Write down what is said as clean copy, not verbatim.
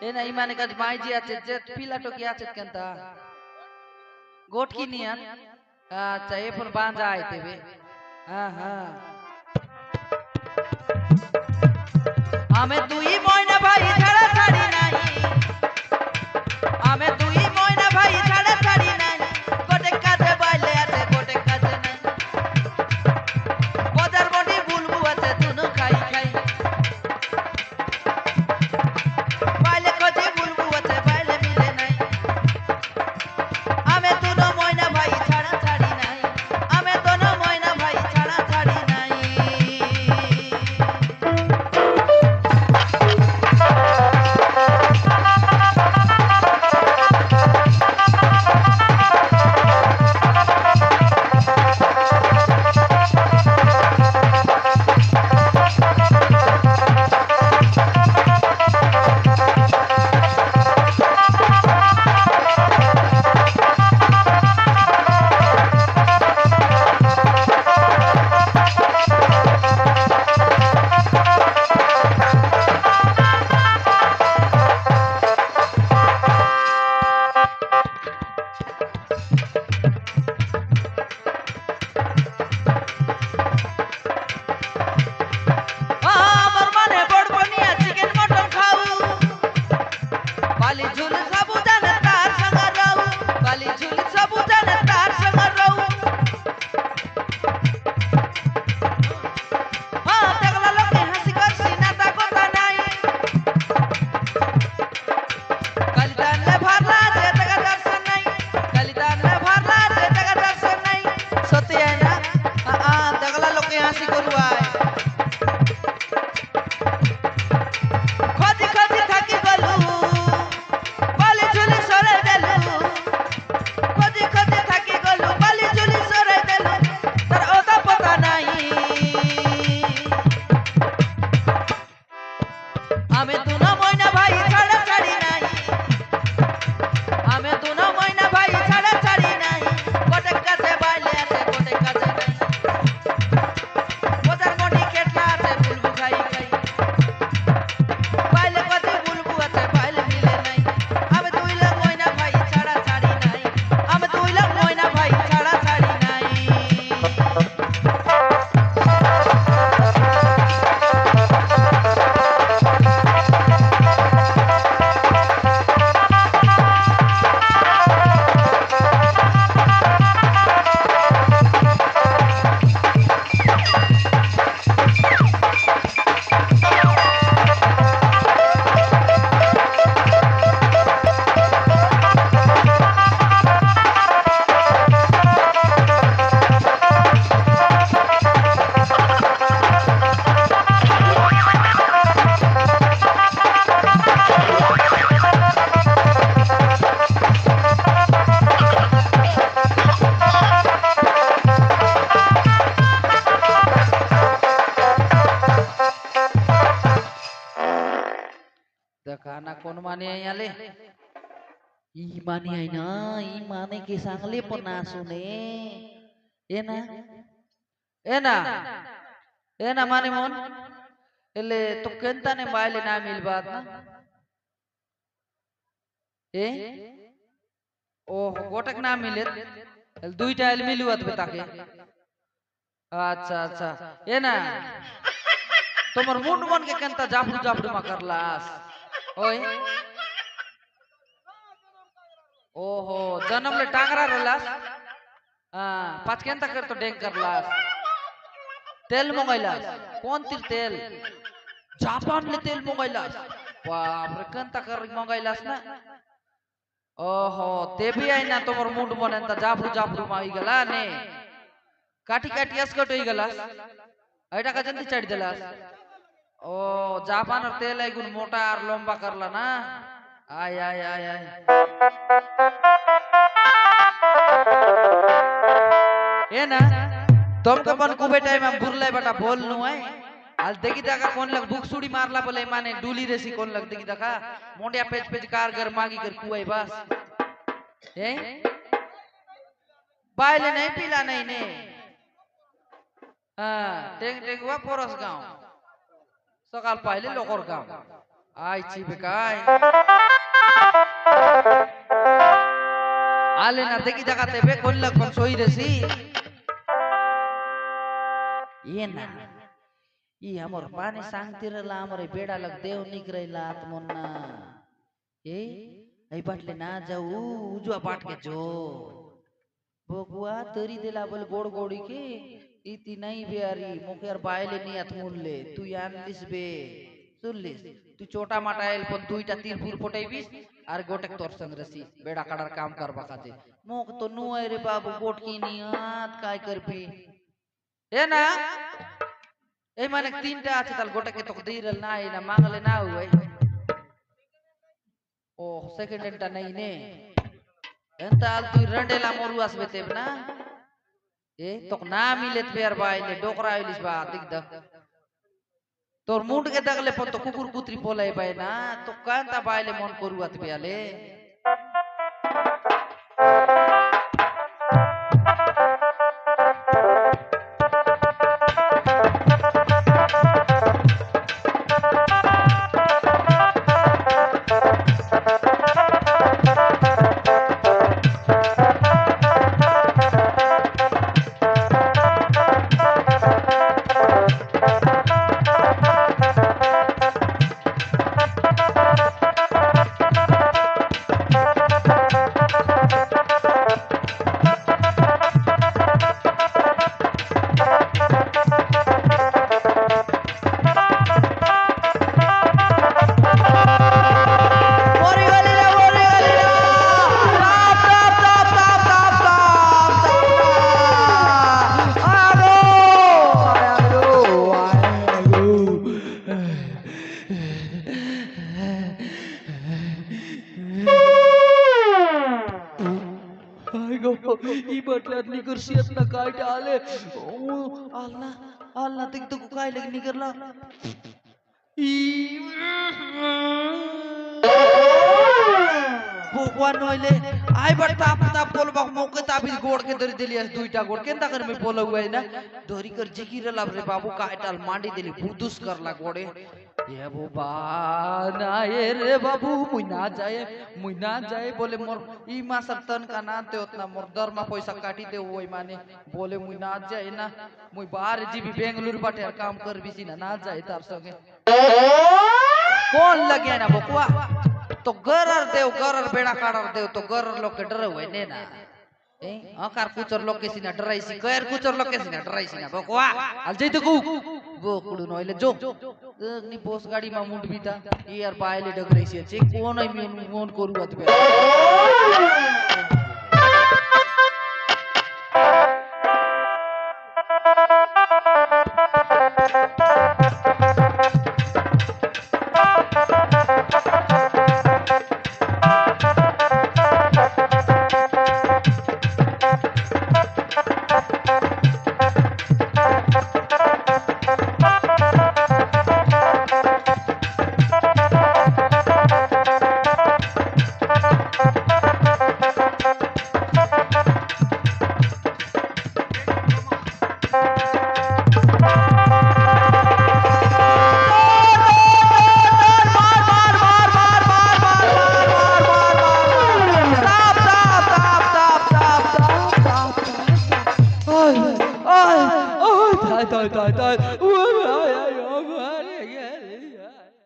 এ না ইমানে কাজ মাইজি আছে যে পিলাটো কি আছে কেনতা গোট কি নিয়ান আচ্ছা এরপর বাঁধা আইতেবে হ্যাঁ হ্যাঁ আমি দুই ময়না ভাই ছাড়া ছাড়ি নাই আমি দুই ময়না ভাই ছাড়া ছাড়ি নাই গোটে কাজে বাইলে আছে গোটে কাজে নাই বাজার বডি বুলবু আছে দুনো খাই খাই বাইলে খোঁজে বুলবু আছে বাইলে মিলে নাই আমি দুনো ময়না ভাই ছাড়া ছাড়ি নাই আমি দুনো ময়না ভাই ছাড়া ছাড়ি নাই देखा कोण माने आले ई माने आई ना ई माने के सांगले पण ना सुने एना एना एना माने मोन એટલે તો કેંતા ને બાયલે ના મિલબાત ના એ ઓ গোটক না মিলে দুইটা এল মিলুয়াত বে তাকে আচ্ছা আচ্ছা এনা তোমার মুন্ড মন কে কেনতা জাফরু জাফরু মা করলাস ओए ओहो जन्म ले टांगरा रलास हां पाँच केंता कर तो डेंग करलास तेल मंगाइलास कौन तिर तेल जापान ले तेल मंगाइलास बाप रे केंता कर मंगाइलास ना ओहो ते भी आई ना तोमर मुंड मन एंता जाफरू जाफरू मा होई गेला ने काटी काटी अस्कट होई गेलास एटा का जंती चढ़ देलास ओ जापान और तेल है गुन मोटा और लंबा करला ना आय आय आय आय ये ना तुमको मन कुबे टाइम हम बुरले बेटा बोल नु है आज देखी देखा कौन लग बुक सुड़ी मारला बोले माने डूली रेसी कौन लग देखी देखा मोंडिया पेज पेज कार घर मागी कर कुआई बस ए बायले नहीं पीला नहीं ने हाँ टेंग टेंग हुआ पोरस गाँव सकाल पहले लोकर गाँव आयची बे काय आले ना देखी जगाते बे कोण लग पण सोई रेसी ये ना ई हमर पानी सांगतिरला हमर बेडा लग देव निकरैला आत्मन्ना ए आई बाटले ना जाऊ उजवा बाट के जो बकुआ तरी दिला बोल गोड गोडी के इति नाही बेरी मुखेर बायले नियत मुल्ले तू यानलिस बे सुनलिस तू छोटा माटा आयल पण दुईटा तीन फुल फटाइबिस আর গোটেক তোর संग रसी बेड़ा काडार काम करबा खाते मोक तो नु रे बाबू गोट की नियत काय करबी ए ना ए माने तीनटा আছে তাল গোটেকে তোকে দিরল না এই না মাংলে না হই ओ सेकंड एंटा नहीं ने एंताल तू रंडेला मोरू आसबे तेब ना ए तोक ना मिलेत बेर बायले डोकरा आइलिस बा दिख द तोर मुंड के दगले पण तो कुकुर कुत्री पोलाई बाय ना तो कांता बायले मन करूआत बेले ई बटल्यात निकर्षियत ना काय आले आलना आलना तिक तो काय लग निकरला ई भगवान नोइले आय बडता आपता बोलबा मौके ताबी गोड के दरी दिलियास दुईटा गोड केंदा कर मी बोलौ है ना धोरी कर जिगिरला रे बाबू कायटाल मांडी दिली भूदुस करला गोडे ये बाबा ना ये रे बाबू मुई ना जाए बोले मोर ई मा सब तन का ना ते उतना मोर दरमा पैसा काटी दे ओई माने बोले मुई ना जाए ना मुई बाहर जीबी बेंगलुरु बाटे काम कर बिसी ना जाए तार संगे कौन लगे ना बकुआ तो गरर बेड़ा काडर देव तो गरर लोग के डर हुए ने ना ए आकार कुचर लोग के सिना डराइसी कयर कुचर लोग के सिना डराइसी ना बकुआ आल जई तो बोकुडू नोइले जो अग्नि बोस गाड़ी मा मुंड बीता यार पायले डगराइसी छे कोन आई मोन करू अत बे die.